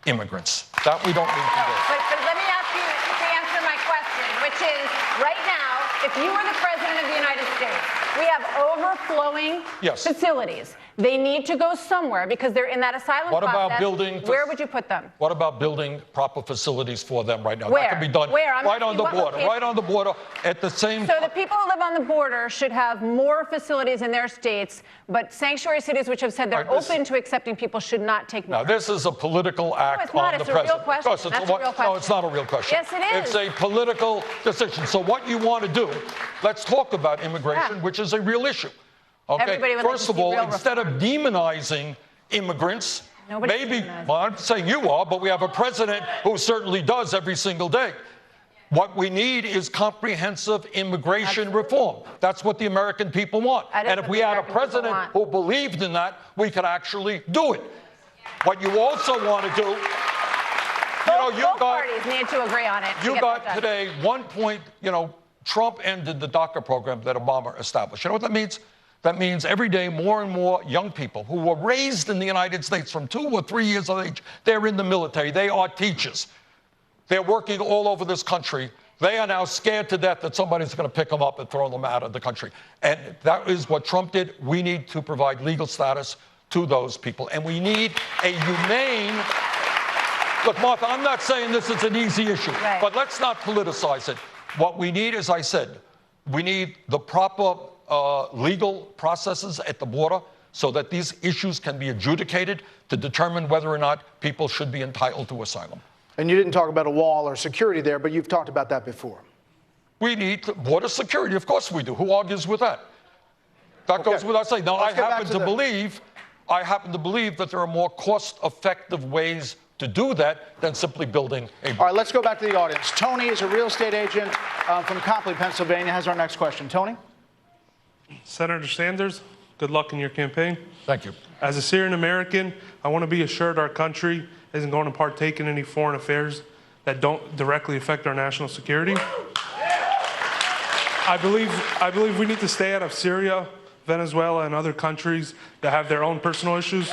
immigrants. That we don't need to do.
But let me ask you to answer my question, which is, right now, if you were the president of the United States, we have overflowing facilities. They need to go somewhere because they're in that asylum process.
What about building?
Where would you put them?
What about building proper facilities for them right now?
Where?
That can be done
Where?
right on the border. Right on the border at the same time.
So the people who live on the border should have more facilities in their states, but sanctuary cities which have said they're open to accepting people should not take more.
Now, this is a political act on the president.
It's a real question. That's a real question.
No, it's not a real question.
Yes, it is.
It's a political decision. So what you want to do, let's talk about immigration, which is a real issue. Okay, first of all, instead of demonizing immigrants, well, I'm saying you are, but we have a president who certainly does every single day. What we need is comprehensive immigration reform. That's what the American people want. And if we had a president who believed in that, we could actually do it. What you also want to do,
both parties need to agree on it.
You got today Trump ended the DACA program that Obama established. You know what that means? That means every day more and more young people who were raised in the United States from 2 or 3 years of age, they're in the military, they are teachers. They're working all over this country. They are now scared to death that somebody's going to pick them up and throw them out of the country. And that is what Trump did. We need to provide legal status to those people. And we need a humane... Look, Martha, I'm not saying this is an easy issue, but let's not politicize it. What we need, as I said, we need the proper legal processes at the border so that these issues can be adjudicated to determine whether or not people should be entitled to asylum.
And you didn't talk about a wall or security there, but you've talked about that before.
We need border security. Of course we do. Who argues with that? That goes without saying. Now, I happen to believe that there are more cost-effective ways to do that than simply building a...
All right, let's go back to the audience. Tony is a real estate agent from Copley, Pennsylvania, has our next question. Tony?
Senator Sanders, good luck in your campaign.
Thank you.
As a Syrian American, I want to be assured our country isn't going to partake in any foreign affairs that don't directly affect our national security. I believe we need to stay out of Syria, Venezuela, and other countries that have their own personal issues.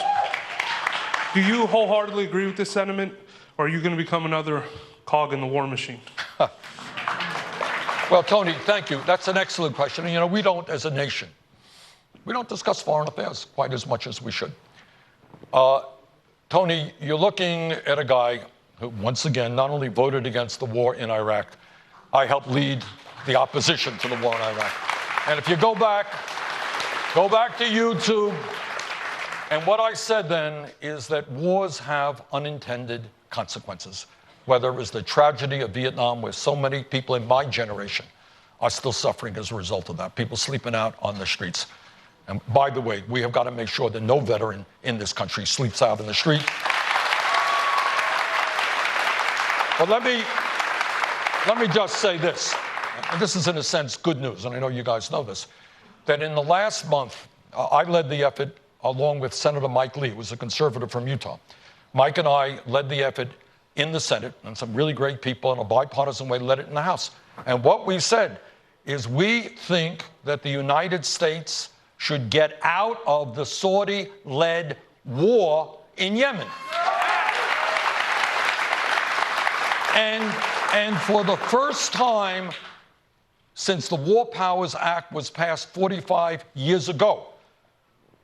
Do you wholeheartedly agree with this sentiment, or are you going to become another cog in the war machine?
Well, Tony, thank you. That's an excellent question. And, we don't, as a nation, we don't discuss foreign affairs quite as much as we should. Tony, you're looking at a guy who, once again, not only voted against the war in Iraq, I helped lead the opposition to the war in Iraq. And if you go back to YouTube, and what I said then is that wars have unintended consequences, whether it was the tragedy of Vietnam, where so many people in my generation are still suffering as a result of that, people sleeping out on the streets. And by the way, we have got to make sure that no veteran in this country sleeps out in the street. But let me just say this, and this is in a sense good news, and I know you guys know this, that in the last month, I led the effort along with Senator Mike Lee, who was a conservative from Utah. Mike and I led the effort in the Senate, and some really great people in a bipartisan way led it in the House. And what we said is we think that the United States should get out of the Saudi-led war in Yemen. And for the first time since the War Powers Act was passed 45 years ago,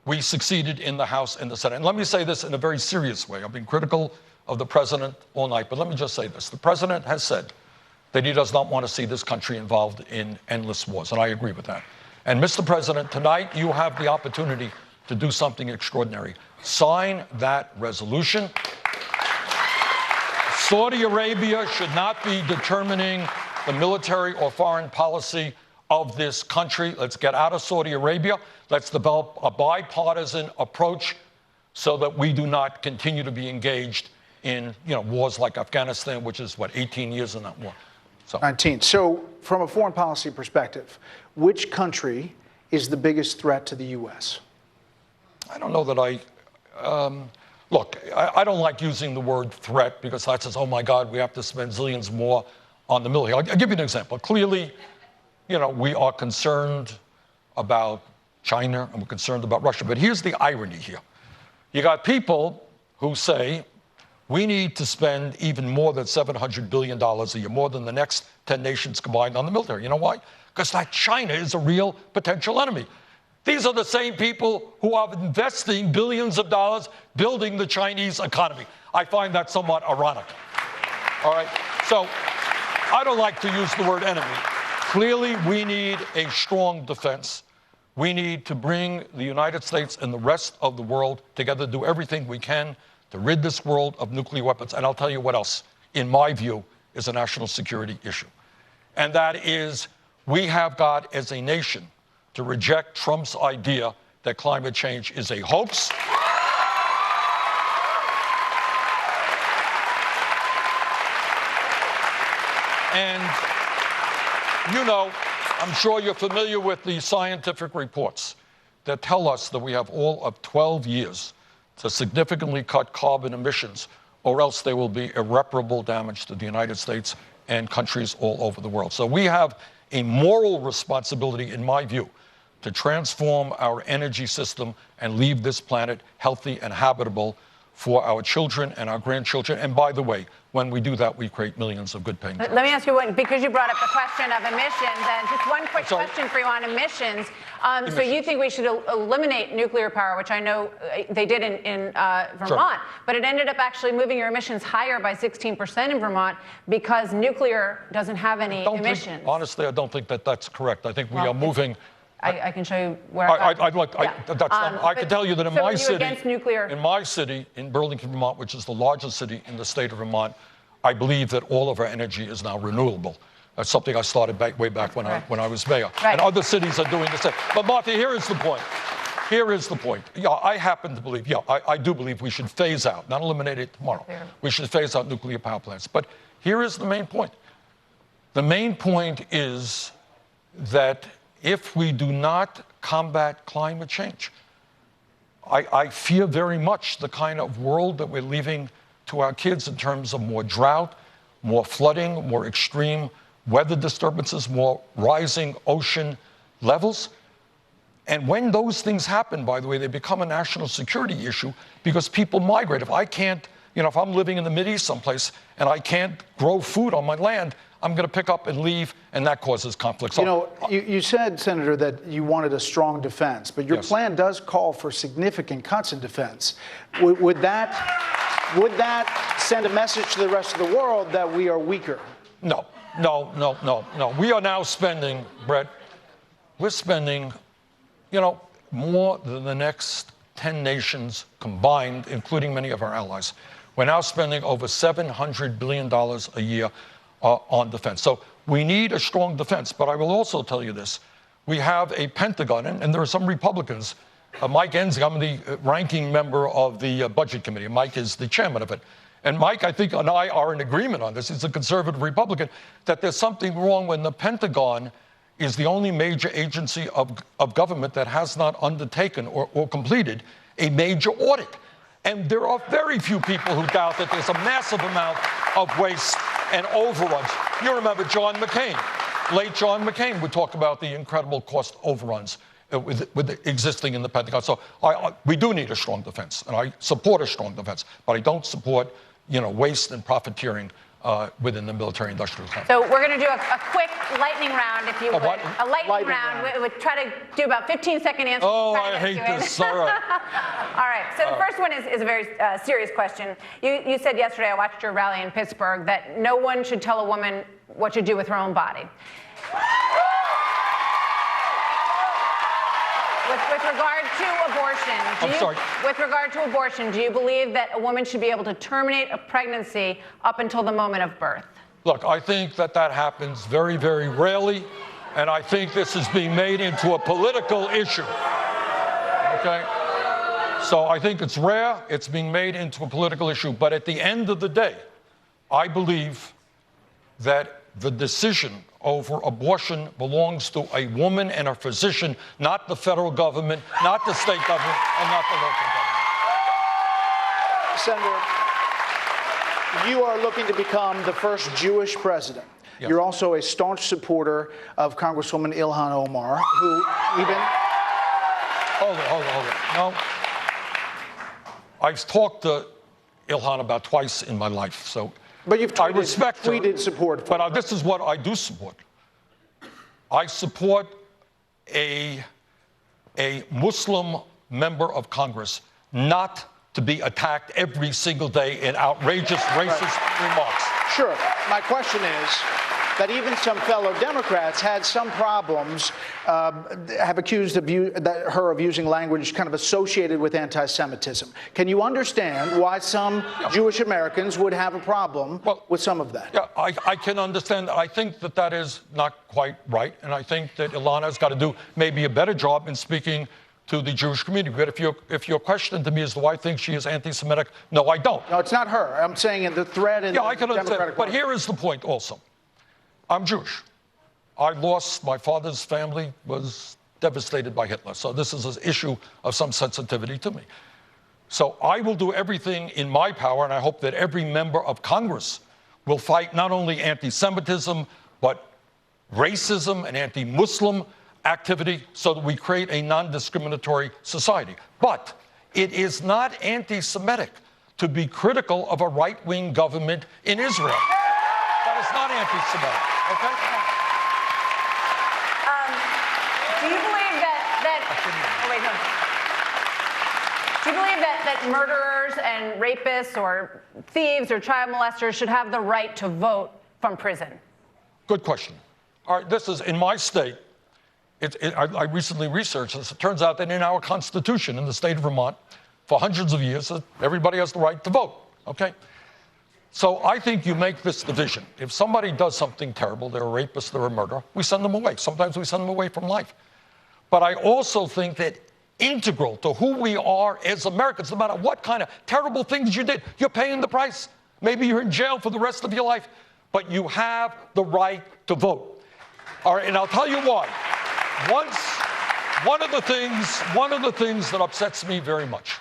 we succeeded in the House and the Senate. And let me say this in a very serious way. I've been critical of the president all night, but let me just say this. The president has said that he does not want to see this country involved in endless wars, and I agree with that. And Mr. President, tonight you have the opportunity to do something extraordinary. Sign that resolution. Saudi Arabia should not be determining the military or foreign policy of this country. Let's get out of Saudi Arabia. Let's develop a bipartisan approach so that we do not continue to be engaged in wars like Afghanistan, which is, 18 years in that war.
19. So from a foreign policy perspective, which country is the biggest threat to the U.S.?
I don't know that look, I don't like using the word threat because that says, oh my God, we have to spend zillions more on the military. I'll give you an example. Clearly, we are concerned about China and we're concerned about Russia. But here's the irony here. You got people who say we need to spend even more than $700 billion a year, more than the next 10 nations combined on the military. You know why? Because that China is a real potential enemy. These are the same people who are investing billions of dollars building the Chinese economy. I find that somewhat ironic. All right? So I don't like to use the word enemy. Clearly, we need a strong defense. We need to bring the United States and the rest of the world together, do everything we can to rid this world of nuclear weapons. And I'll tell you what else, in my view, is a national security issue. And that is, we have got, as a nation, to reject Trump's idea that climate change is a hoax. And, I'm sure you're familiar with the scientific reports that tell us that we have all of 12 years to significantly cut carbon emissions, or else there will be irreparable damage to the United States and countries all over the world. So we have a moral responsibility, in my view, to transform our energy system and leave this planet healthy and habitable for our children and our grandchildren. And by the way, when we do that, we create millions of good paying jobs.
Let me ask you one, because you brought up the question of emissions, and just one quick question for you on emissions. So you think we should eliminate nuclear power, which I know they did in Vermont,
sure.
But it ended up actually moving your emissions higher by 16% in Vermont because nuclear doesn't have any emissions.
Honestly, I don't think that that's correct. I think we are moving.
I can show you where
I can tell you that in my city,
against nuclear?
in my city, in Burlington, Vermont, which is the largest city in the state of Vermont, I believe that all of our energy is now renewable. That's something I started way back when I was mayor.
Right.
And other cities are doing the same. But Martha, here is the point. Here is the point. Yeah, I happen to believe, I do believe we should phase out, not eliminate it tomorrow. Yeah. We should phase out nuclear power plants. But here is the main point. The main point is that if we do not combat climate change, I fear very much the kind of world that we're leaving to our kids in terms of more drought, more flooding, more extreme weather disturbances, more rising ocean levels. And when those things happen, by the way, they become a national security issue because people migrate. If I can't, if I'm living in the Mideast someplace and I can't grow food on my land, I'm going to pick up and leave, and that causes conflict. So,
you said, Senator, that you wanted a strong defense, but your plan does call for significant cuts in defense. Would that send a message to the rest of the world that we are weaker?
No. We are now spending, Brett, we're spending, more than the next 10 nations combined, including many of our allies. We're now spending over $700 billion a year on defense. So we need a strong defense. But I will also tell you this. We have a Pentagon, and there are some Republicans. Mike Enzig, I'm the ranking member of the Budget Committee. Mike is the chairman of it. And Mike, I think, and I are in agreement on this. He's a conservative Republican, that there's something wrong when the Pentagon is the only major agency of government that has not undertaken or completed a major audit. And there are very few people who doubt that there's a massive amount of waste and overruns. You remember John McCain. Late John McCain would talk about the incredible cost overruns with existing in the Pentagon. So we do need a strong defense, and I support a strong defense, but I don't support, waste and profiteering within the military-industrial complex.
So we're going to do a quick lightning round, if you would.
what?
A lightning round. We would try to do about 15-second answers.
Oh, I hate this. All right.
All right. So the first one is a very serious question. You said yesterday, I watched your rally in Pittsburgh, that no one should tell a woman what to do with her own body. With regard to abortion, with regard to abortion, do you believe that a woman should be able to terminate a pregnancy up until the moment of birth?
Look, I think that happens very, very rarely, and I think this is being made into a political issue. Okay? So I think it's rare, it's being made into a political issue, but at the end of the day, I believe that the decision over abortion belongs to a woman and a physician, not the federal government, not the state government, and not the local government.
Senator, you are looking to become the first Jewish president.
Yes.
You're also a staunch supporter of Congresswoman Ilhan Omar, who even...
Hold it. No. I've talked to Ilhan about twice in my life, so...
But you've
tweeted
support.
But this is what I do support. I support a Muslim member of Congress not to be attacked every single day in outrageous racist remarks.
Sure. My question is that even some fellow Democrats had some problems, have accused her of using language kind of associated with anti-Semitism. Can you understand why some Jewish Americans would have a problem with some of that?
Yeah, I can understand that. I think that is not quite right, and I think that Ilana's got to do maybe a better job in speaking to the Jewish community. But if your question to me is, do I think she is anti-Semitic? No, I don't.
No, it's not her. I'm saying in the thread in the
I can understand.
Democratic
But
Party.
here is the point also. I'm Jewish. My father's family was devastated by Hitler. So this is an issue of some sensitivity to me. So I will do everything in my power, and I hope that every member of Congress will fight not only anti-Semitism, but racism and anti-Muslim activity so that we create a non-discriminatory society. But it is not anti-Semitic to be critical of a right-wing government in Israel. That is not anti-Semitic, okay?
Do you believe do you believe that murderers and rapists or thieves or child molesters should have the right to vote from prison?
Good question. All right, this is in my state. I recently researched this. It turns out that in our Constitution in the state of Vermont, for hundreds of years, everybody has the right to vote, okay? So I think you make this division. If somebody does something terrible, they're a rapist, they're a murderer, we send them away. Sometimes we send them away from life. But I also think that integral to who we are as Americans, no matter what kind of terrible things you did, you're paying the price. Maybe you're in jail for the rest of your life, but you have the right to vote. All right, and I'll tell you why. One of the things that upsets me very much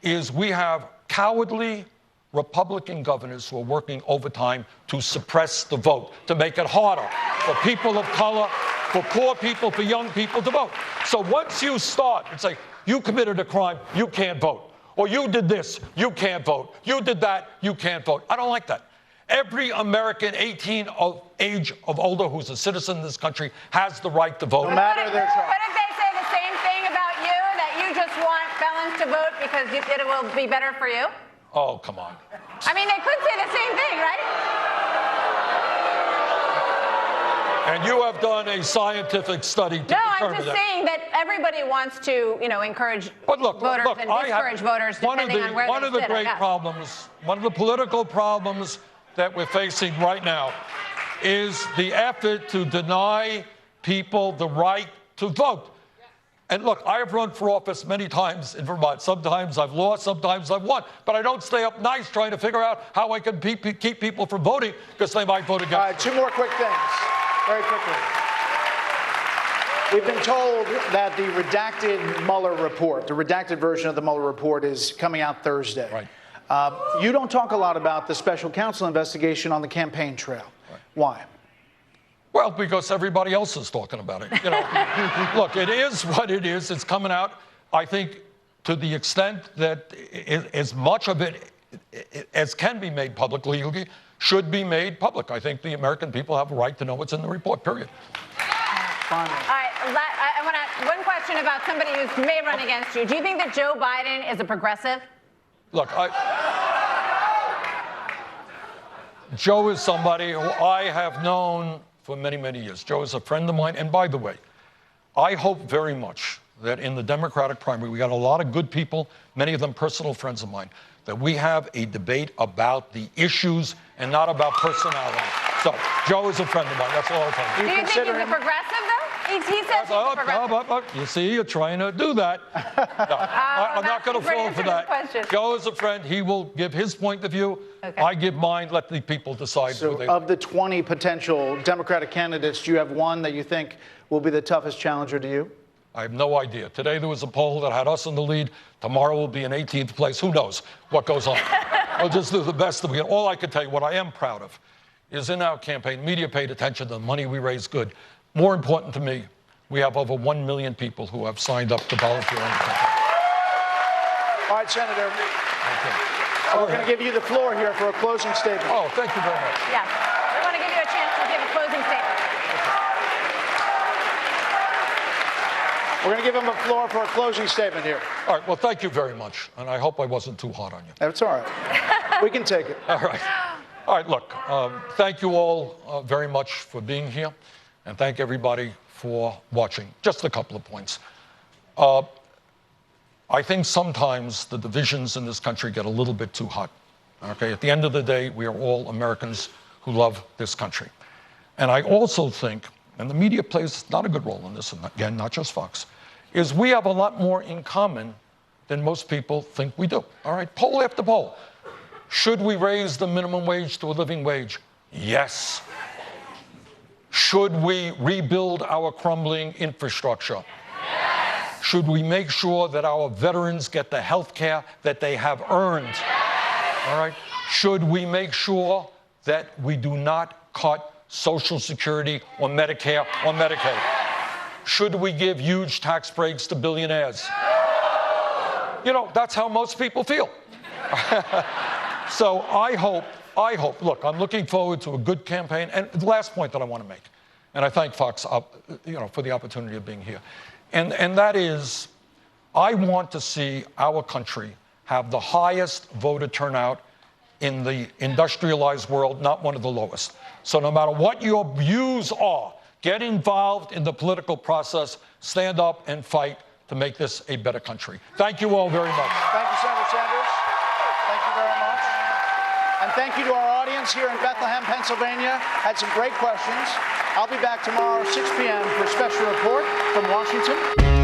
is we have cowardly Republican governors who are working overtime to suppress the vote, to make it harder for people of color, for poor people, for young people to vote. So once you start and say, you committed a crime, you can't vote. Or you did this, you can't vote. You did that, you can't vote. I don't like that. Every American 18 of age of older who's a citizen in this country has the right to vote.
No matter their tribe.
Couldn't they say the same thing about you, that you just want felons to vote because it will be better for you?
Oh, come on.
I mean, they could say the same thing, right?
And you have done a scientific study to determine that.
No, I'm just saying that everybody wants to, encourage voters and discourage voters depending on where they sit, I guess.
One of the political problems that we're facing right now is the effort to deny people the right to vote. And look, I have run for office many times in Vermont. Sometimes I've lost, sometimes I've won. But I don't stay up nights trying to figure out how I can keep people from voting because they might vote against.
All right, two more quick things, very quickly. We've been told that the redacted Mueller report, the redacted version of the Mueller report, is coming out Thursday.
Right.
You don't talk a lot about the special counsel investigation on the campaign trail. Right. Why?
Well, because everybody else is talking about it. You know, look, it is what it is. It's coming out, I think, to the extent that as much of it as can be made public legally should be made public. I think the American people have a right to know what's in the report, period.
All right, I want to one question about somebody who may run against you. Do you think that Joe Biden is a progressive?
Look, Joe is somebody who I have known for many, many years. Joe is a friend of mine. And by the way, I hope very much that in the Democratic primary, we got a lot of good people, many of them personal friends of mine, that we have a debate about the issues and not about personality. So, Joe is a friend of mine. That's all I'll tell you.
Do you think he's a progressive, though? He says he's a progressive.
You see, you're trying to do that. No, I'm not going to fall for that. Joe is a friend. He will give his point of view. Okay. I give mine. Let the people decide.
So, of the 20 potential Democratic candidates, do you have one that you think will be the toughest challenger to you?
I have no idea. Today there was a poll that had us in the lead. Tomorrow we'll be in 18th place. Who knows what goes on? We'll just do the best that we can. All I can tell you, what I am proud of, is in our campaign, media paid attention to the money we raised good. More important to me, we have over 1 million people who have signed up to volunteer in the campaign.
All right, Senator. We're going to give you the floor here for a closing statement.
Oh, thank you very much.
Yeah, we want to give you a chance to give a closing statement.
We're going to give him a floor for a closing statement here.
All right, well, thank you very much. And I hope I wasn't too hard on you.
That's all right. We can take it.
All right. All right, look, thank you all very much for being here. And thank everybody for watching. Just a couple of points. I think sometimes the divisions in this country get a little bit too hot. Okay, at the end of the day, we are all Americans who love this country. And I also think, and the media plays not a good role in this, and again, not just Fox, is we have a lot more in common than most people think we do. All right, poll after poll. Should we raise the minimum wage to a living wage? Yes. Should we rebuild our crumbling infrastructure? Yes. Should we make sure that our veterans get the health care that they have earned? Yes. All right. Should we make sure that we do not cut Social Security or Medicare or Medicaid? Should we give huge tax breaks to billionaires? You know, that's how most people feel. So I hope, look, I'm looking forward to a good campaign. And the last point that I want to make, and I thank Fox, for the opportunity of being here, and that is, I want to see our country have the highest voter turnout in the industrialized world, not one of the lowest. So no matter what your views are, get involved in the political process, stand up and fight to make this a better country. Thank you all very much.
Thank you, Senator Sanders. Thank you very much. And thank you to our audience here in Bethlehem, Pennsylvania. Had some great questions. I'll be back tomorrow, 6 p.m. for a special report from Washington.